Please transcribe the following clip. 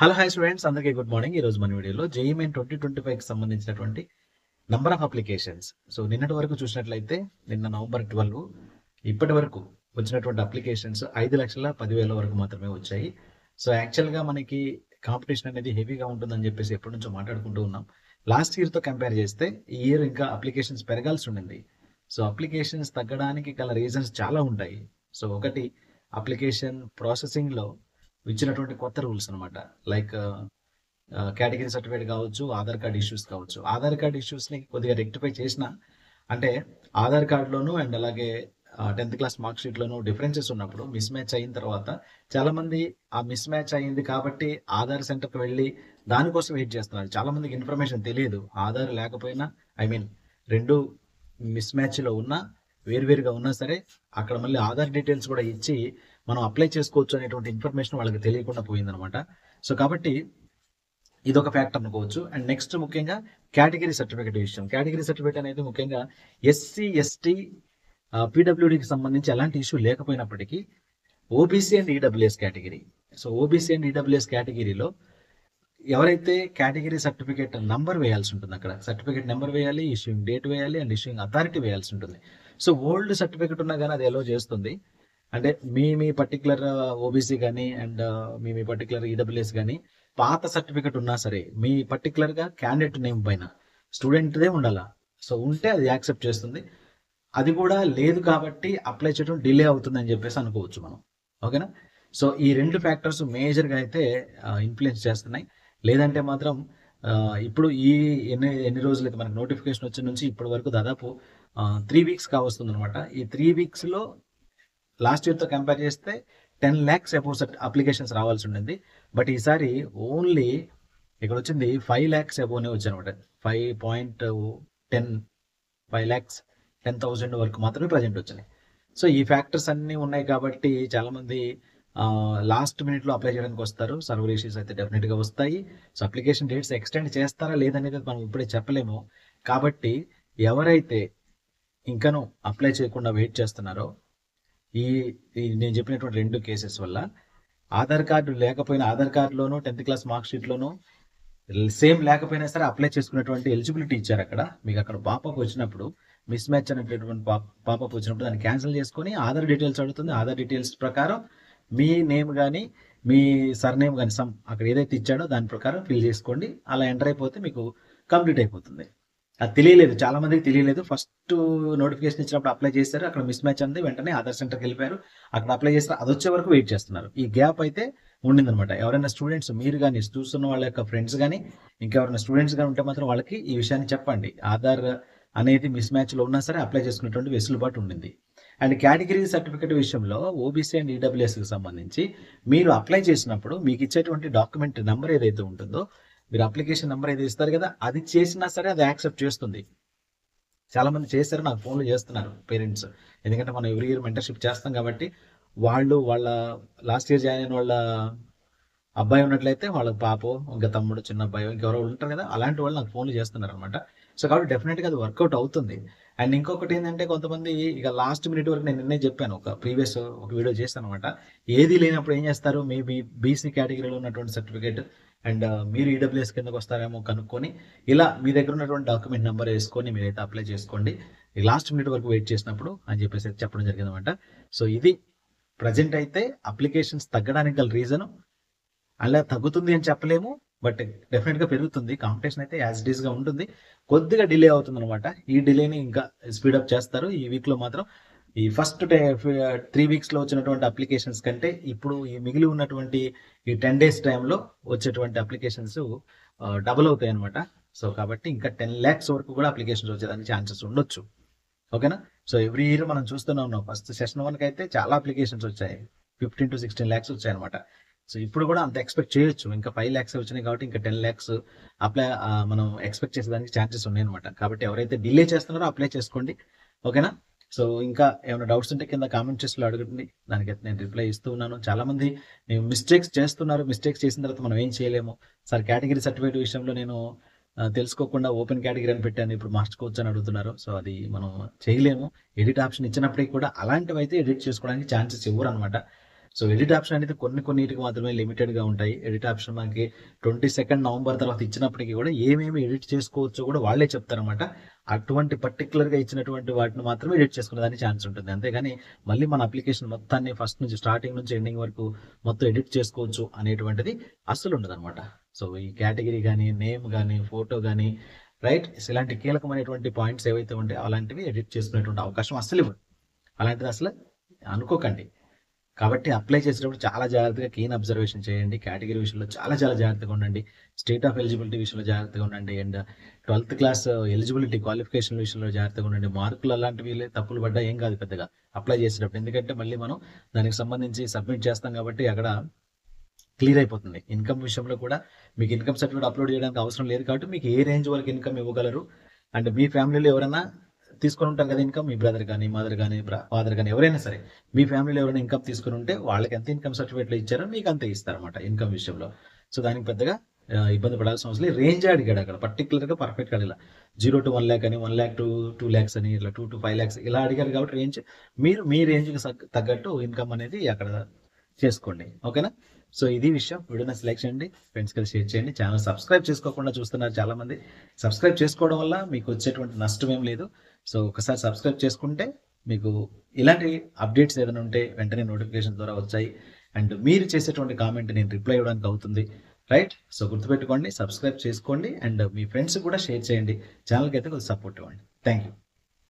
Hello hi students, అందరికీ good morning. ఈ రోజు మన వీడియోలో జేఈఈ మెయిన్ 2025 కి సంబంధించినటువంటి నంబర్ ఆఫ్ అప్లికేషన్స్. సో నిన్నటి వరకు చూసినట్లయితే నిన్న నవంబర్ 12 ఇప్పటి వరకు వచ్చినటువంటి అప్లికేషన్స్ 5,10,000 వరకు మాత్రమే వచ్చాయి. సో యాక్చువల్గా మనకి కాంపిటీషన్ అనేది హెవీగా ఉంటుందని చెప్పేసి ఎప్పటి నుంచో మాట్లాడుకుంటూ ఉన్నాం. లాస్ట్ ఇయర్తో కంపేర్ చేస్తే ఈ ఇయర్ ఇంకా అప్లికేషన్స్ పెరగాల్సి ఉండింది. సో అప్లికేషన్స్ తగ్గడానికి గల రీజన్స్ చాలా ఉంటాయి. సో ఒకటి, అప్లికేషన్ ప్రాసెసింగ్లో ఇచ్చినటువంటి కొత్త రూల్స్ అనమాట. లైక్ కేటగిరీ సర్టిఫికేట్ కావచ్చు, ఆధార్ కార్డ్ ఇష్యూస్ కావచ్చు. ఆధార్ కార్డ్ ఇష్యూస్ని కొద్దిగా రెక్టిఫై చేసిన, అంటే ఆధార్ కార్డులోను అండ్ అలాగే 10th క్లాస్ మార్క్ షీట్లోను డిఫరెన్సెస్ ఉన్నప్పుడు మిస్ మ్యాచ్ అయిన తర్వాత చాలామంది ఆ మిస్ మ్యాచ్ అయింది కాబట్టి ఆధార్ సెంటర్కి వెళ్ళి దానికోసం వెయిట్ చేస్తున్నారు. చాలామందికి ఇన్ఫర్మేషన్ తెలియదు. ఆధార్ లేకపోయినా, ఐ మీన్ రెండు మిస్ మ్యాచ్లో ఉన్నా, వేరువేరుగా ఉన్నా సరే అక్కడ మళ్ళీ ఆధార్ డీటెయిల్స్ కూడా ఇచ్చి మనం అప్లై చేసుకోవచ్చు అనేటువంటి ఇన్ఫర్మేషన్ వాళ్ళకి తెలియకుండా పోయిందనమాట. సో కాబట్టి ఇదొక ఫ్యాక్టర్ అనుకోవచ్చు. అండ్ నెక్స్ట్ ముఖ్యంగా కేటగిరీ సర్టిఫికేట్ విషయం. కేటగిరీ సర్టిఫికేట్ అనేది ముఖ్యంగా ఎస్సీ, ఎస్టీ, పీడబ్ల్యూడికి సంబంధించి ఎలాంటి ఇష్యూ లేకపోయినప్పటికీ OBC and EWS category. So OBC and EWS కేటగిరీలో ఎవరైతే కేటగిరీ సర్టిఫికేట్ నంబర్ వేయాల్సి ఉంటుంది, అక్కడ సర్టిఫికేట్ నెంబర్ వేయాలి, ఇష్యూయింగ్ డేట్ వేయాలి అండ్ ఇష్యూయింగ్ అథారిటీ వేయాల్సి ఉంటుంది. సో ఓల్డ్ సర్టిఫికేట్ ఉన్నా కానీ అది ఎలో చేస్తుంది. అంటే మీ పర్టికులర్ ఓబీసీ కానీ అండ్ మీ పర్టికులర్ ఈడబ్ల్యూఎస్ కానీ పాత సర్టిఫికేట్ ఉన్నా సరే మీ పర్టికులర్గా క్యాండిడేట్ నేమ్ పైన స్టూడెంట్దే ఉండాలా. సో ఉంటే అది యాక్సెప్ట్ చేస్తుంది. అది కూడా లేదు కాబట్టి అప్లై చేయడం డిలే అవుతుందని చెప్పేసి అనుకోవచ్చు మనం. ఓకేనా? సో ఈ రెండు ఫ్యాక్టర్స్ మేజర్గా అయితే ఇన్ఫ్లుయెన్స్ చేస్తున్నాయి. లేదంటే మాత్రం ఇప్పుడు ఈ ఎన్ని రోజులు అయితే మనకు నోటిఫికేషన్ వచ్చిన నుంచి ఇప్పటి వరకు దాదాపు 3 వీక్స్ కావస్తుంది అనమాట. ఈ 3 వీక్స్లో లాస్ట్ ఇయర్తో కంపేర్ చేస్తే 10 lakhs అబౌవ్ అప్లికేషన్స్ రావాల్సి ఉండింది. బట్ ఈసారి ఓన్లీ ఇక్కడ వచ్చింది 5 lakhs అబోవ్నే వచ్చాయనమాట. 5.10 5,10,000 వరకు మాత్రమే ప్రజెంట్ వచ్చినాయి. సో ఈ ఫ్యాక్టర్స్ అన్నీ ఉన్నాయి కాబట్టి చాలామంది లాస్ట్ మినిట్లో అప్లై చేయడానికి వస్తారు. సర్వర్ ఇష్యూస్ అయితే డెఫినెట్గా వస్తాయి. సో అప్లికేషన్ డేట్స్ ఎక్స్టెండ్ చేస్తారా లేదనేది మనం ఇప్పుడే చెప్పలేము. కాబట్టి ఎవరైతే ఇంకనూ అప్లై చేయకుండా వెయిట్ చేస్తున్నారో, ఈ నేను చెప్పినటువంటి రెండు కేసెస్ వల్ల ఆధార్ కార్డు లేకపోయినా, ఆధార్ కార్డులోను 10th క్లాస్ మార్క్ షీట్లోను సేమ్ లేకపోయినా సరే అప్లై చేసుకునేటువంటి ఎలిజిబిలిటీ ఇచ్చారు. అక్కడ మీకు అక్కడ పాపప్ వచ్చినప్పుడు మిస్ మ్యాచ్ అనేటటువంటి పాపప్ వచ్చినప్పుడు దాన్ని క్యాన్సిల్ చేసుకొని ఆధార్ డీటెయిల్స్ అడుగుతుంది. ఆధార్ డీటెయిల్స్ ప్రకారం మీ నేమ్ కానీ మీ సర్నేమ్ కానీ అక్కడ ఏదైతే ఇచ్చాడో దాని ప్రకారం ఫిల్ చేసుకోండి. అలా ఎంటర్ అయిపోతే మీకు కంప్లీట్ అయిపోతుంది. అది తెలియలేదు, చాలా మందికి తెలియలేదు. ఫస్ట్ నోటిఫికేషన్ ఇచ్చినప్పుడు అప్లై చేశారు, అక్కడ మిస్ మ్యాచ్ అంది, వెంటనే ఆధార్ సెంటర్కి వెళ్ళిపోయారు, అక్కడ అప్లై చేస్తారు, అది వచ్చే వరకు వెయిట్ చేస్తున్నారు. ఈ గ్యాప్ అయితే ఉండిందనమాట. ఎవరైనా స్టూడెంట్స్, మీరు కానీ చూస్తున్న వాళ్ళ యొక్క ఫ్రెండ్స్ కానీ ఇంకెవరైనా స్టూడెంట్స్ కానీ ఉంటే మాత్రం వాళ్ళకి ఈ విషయాన్ని చెప్పండి. ఆధార్ అనేది మిస్ మ్యాచ్లో ఉన్నా సరే అప్లై చేసుకునేటువంటి వెసులుబాటు ఉండింది. అండ్ కేటగిరీ సర్టిఫికేట్ విషయంలో ఓబీసీ అండ్ ఈడబ్ల్యూఎస్కి సంబంధించి మీరు అప్లై చేసినప్పుడు మీకు ఇచ్చేటువంటి డాక్యుమెంట్ నెంబర్ ఏదైతే ఉంటుందో, మీరు అప్లికేషన్ నెంబర్ ఏది ఇస్తారు కదా, అది చేసినా సరే అది యాక్సెప్ట్ చేస్తుంది. చాలా మంది చేశారు, నాకు ఫోన్లు చేస్తున్నారు పేరెంట్స్. ఎందుకంటే మనం ఎవ్రీ ఇయర్ మెంటర్షిప్ చేస్తాం కాబట్టి వాళ్ళ లాస్ట్ ఇయర్ జాయిన్ అయిన వాళ్ళ అబ్బాయి ఉన్నట్లయితే వాళ్ళ పాపో, ఇంకా తమ్ముడు, చిన్న అబ్బాయి, ఇంకెవరో ఉంటారు కదా, అలాంటి వాళ్ళు నాకు ఫోన్లు చేస్తున్నారు అనమాట. సో కాబట్టి డెఫినెట్గా అది వర్కౌట్ అవుతుంది. అండ్ ఇంకొకటి ఏంటంటే, కొంతమంది ఇక లాస్ట్ మినిట్ వరకు నేను నిన్నే చెప్పాను, ఒక వీడియో చేస్తాను అనమాట. ఏది లేనప్పుడు ఏం చేస్తారు, మేబీ బీసీ కేటగిరీలో ఉన్నటువంటి సర్టిఫికేట్ అండ్ మీరు ఈడబ్ల్యూఎస్ కిందకు వస్తారేమో కనుక్కొని ఇలా మీ దగ్గర ఉన్నటువంటి డాక్యుమెంట్ నెంబర్ వేసుకొని మీరైతే అప్లై చేసుకోండి లాస్ట్ మినిట్ వరకు వెయిట్ చేసినప్పుడు అని చెప్పేసి చెప్పడం జరిగింది అనమాట. సో ఇది ప్రజెంట్ అయితే అప్లికేషన్స్ తగ్గడానికి గల రీజను. అలా తగ్గుతుంది అని చెప్పలేము, బట్ డెఫినెట్గా పెరుగుతుంది. కాంపిటీషన్ అయితే యాజ్ ఇట్ ఈస్గా ఉంటుంది. కొద్దిగా డిలే అవుతుంది అనమాట. ఈ డిలేని ఇంకా స్పీడప్ చేస్తారు. ఈ వీక్లో మాత్రం ఈ ఫస్ట్ 3 వీక్స్లో వచ్చినటువంటి అప్లికేషన్స్ కంటే ఇప్పుడు ఈ మిగిలి ఉన్నటువంటి ఈ 10 days టైంలో వచ్చేటువంటి అప్లికేషన్స్ డబుల్ అవుతాయి అనమాట. సో కాబట్టి ఇంకా 10 lakhs వరకు కూడా అప్లికేషన్స్ వచ్చేదానికి ఛాన్సెస్ ఉండొచ్చు. ఓకేనా? సో ఎవ్రీ ఇయర్ మనం చూస్తూనే ఉన్నాం. ఫస్ట్ సెషన్ 1కి అయితే చాలా అప్లికేషన్స్ వచ్చాయి, 15 to 16 lakhs వచ్చాయి అనమాట. సో ఇప్పుడు కూడా అంత ఎక్స్పెక్ట్ చేయొచ్చు. ఇంకా 5 lakhs వచ్చినాయి కాబట్టి ఇంకా 10 lakhs అప్లై మనం ఎక్స్పెక్ట్ చేసేదానికి ఛాన్సెస్ ఉన్నాయి అనమాట. కాబట్టి ఎవరైతే డిలే చేస్తున్నారో అప్లై చేసుకోండి. ఓకేనా? సో ఇంకా ఏమైనా డౌట్స్ ఉంటే కింద కామెంట్ చేసి అడగండి, దానికైతే నేను రిప్లై ఇస్తూ ఉన్నాను. చాలామంది మిస్టేక్స్ చేస్తున్నారు, మిస్టేక్స్ చేసిన తర్వాత మనం ఏం చేయలేము. సార్ కేటగిరీ సర్టిఫికేట్ విషయంలో నేను తెలుసుకోకుండా ఓపెన్ కేటగిరీ అని పెట్టాను, ఇప్పుడు మార్చుకోవచ్చు అని అడుగుతున్నారు. సో అది మనం చేయలేము. ఎడిట్ ఆప్షన్ ఇచ్చినప్పటికీ కూడా అలాంటివి అయితే ఎడిట్ చేసుకోవడానికి ఛాన్సెస్ ఇవ్వరు అనమాట. సో ఎడిట్ ఆప్షన్ అనేది కొన్నిటికి మాత్రమే లిమిటెడ్గా ఉంటాయి. ఎడిట్ ఆప్షన్ మనకి 22 నవంబర్ తర్వాత ఇచ్చినప్పటికీ కూడా ఏమేమి ఎడిట్ చేసుకోవచ్చో కూడా వాళ్ళే చెప్తారన్నమాట. అటువంటి పర్టికులర్గా ఇచ్చినటువంటి వాటిని మాత్రమే ఎడిట్ చేసుకునేదానికి ఛాన్స్ ఉంటుంది. అంతేగాని మళ్ళీ మన అప్లికేషన్ మొత్తాన్ని ఫస్ట్ నుంచి స్టార్టింగ్ నుంచి ఎండింగ్ వరకు మొత్తం ఎడిట్ చేసుకోవచ్చు అనేటువంటిది అస్సలు ఉండదు అనమాట. సో ఈ కేటగిరీ కానీ, నేమ్ కానీ, ఫోటో కానీ, రైట్, ఇలాంటి కీలకమైనటువంటి పాయింట్స్ ఏవైతే ఉంటాయో అలాంటివి ఎడిట్ చేసుకునేటువంటి అవకాశం అస్సలు ఇవ్వదు. అలాంటిది అసలు అనుకోకండి. కాబట్టి అప్లై చేసేటప్పుడు చాలా జాగ్రత్తగా కీన్ అబ్జర్వేషన్ చేయండి. కేటగిరీ విషయంలో చాలా జాగ్రత్తగా ఉండండి. స్టేట్ ఆఫ్ ఎలిజిబిలిటీ విషయంలో జాగ్రత్తగా ఉండండి. And 12th class eligibility qualification విషయంలో జాగ్రత్తగా ఉండండి. మార్కులు అలాంటివి తప్పులు పడ్డా ఏం కాదు పెద్దగా అప్లై చేసేటప్పుడు. ఎందుకంటే మళ్ళీ మనం దానికి సంబంధించి సబ్మిట్ చేస్తాం కాబట్టి అక్కడ క్లియర్ అయిపోతుంది. ఇన్కమ్ విషయంలో కూడా మీకు ఇన్కమ్ సర్టిఫికేట్ అప్లోడ్ చేయడానికి అవసరం లేదు కాబట్టి మీకు ఏ రేంజ్ వరకు ఇన్కమ్ ఇవ్వగలరు, అండ్ మీ ఫ్యామిలీలో ఎవరైనా తీసుకొని ఉంటారు కదా ఇన్కమ్, మీ బ్రదర్ కానీ, మదర్ కానీ, ఫాదర్ కానీ, ఎవరైనా సరే మీ ఫ్యామిలీలో ఎవరైనా ఇన్కమ్ తీసుకుని ఉంటే వాళ్ళకి ఎంత ఇన్కమ్ సర్టిఫికేట్లు ఇచ్చారో మీకు అంతే ఇస్తారన్నమాట ఇన్కమ్ విషయంలో. సో దానికి పెద్దగా ఇబ్బంది పడాల్సిన అవసరం లేదు. రేంజ్ అడిగాడు అక్కడ పర్టికులర్గా పర్ఫెక్ట్గా అడిగా 0 to 1 lakh అని, 1 lakh to 2 lakhs అని, ఇట్లా 2 to 5 lakhs ఇలా అడిగారు కాబట్టి రేంజ్ మీరు మీ రేంజ్కి తగ్గట్టు ఇన్కమ్ అనేది అక్కడ చేసుకోండి. ఓకేనా? సో ఇది విషయం. వీడియోని లైక్ చేయండి, ఫ్రెండ్స్కి షేర్ చేయండి. ఛానల్ సబ్స్క్రైబ్ చేసుకోకుండా చూస్తున్నారు చాలామంది. సబ్స్క్రైబ్ చేసుకోవడం వల్ల మీకు వచ్చేటువంటి నష్టం ఏం లేదు. సో ఒకసారి సబ్స్క్రైబ్ చేసుకుంటే మీకు ఇలాంటి అప్డేట్స్ ఏదైనా ఉంటే వెంటనే నోటిఫికేషన్ ద్వారా వచ్చాయి. అండ్ మీరు చేసేటువంటి కామెంట్ నేను రిప్లై ఇవ్వడానికి అవుతుంది. రైట్? సో గుర్తుపెట్టుకోండి, సబ్స్క్రైబ్ చేసుకోండి అండ్ మీ ఫ్రెండ్స్ కూడా షేర్ చేయండి. ఛానల్కి అయితే కొంచెం సపోర్ట్ ఇవ్వండి. Thank you.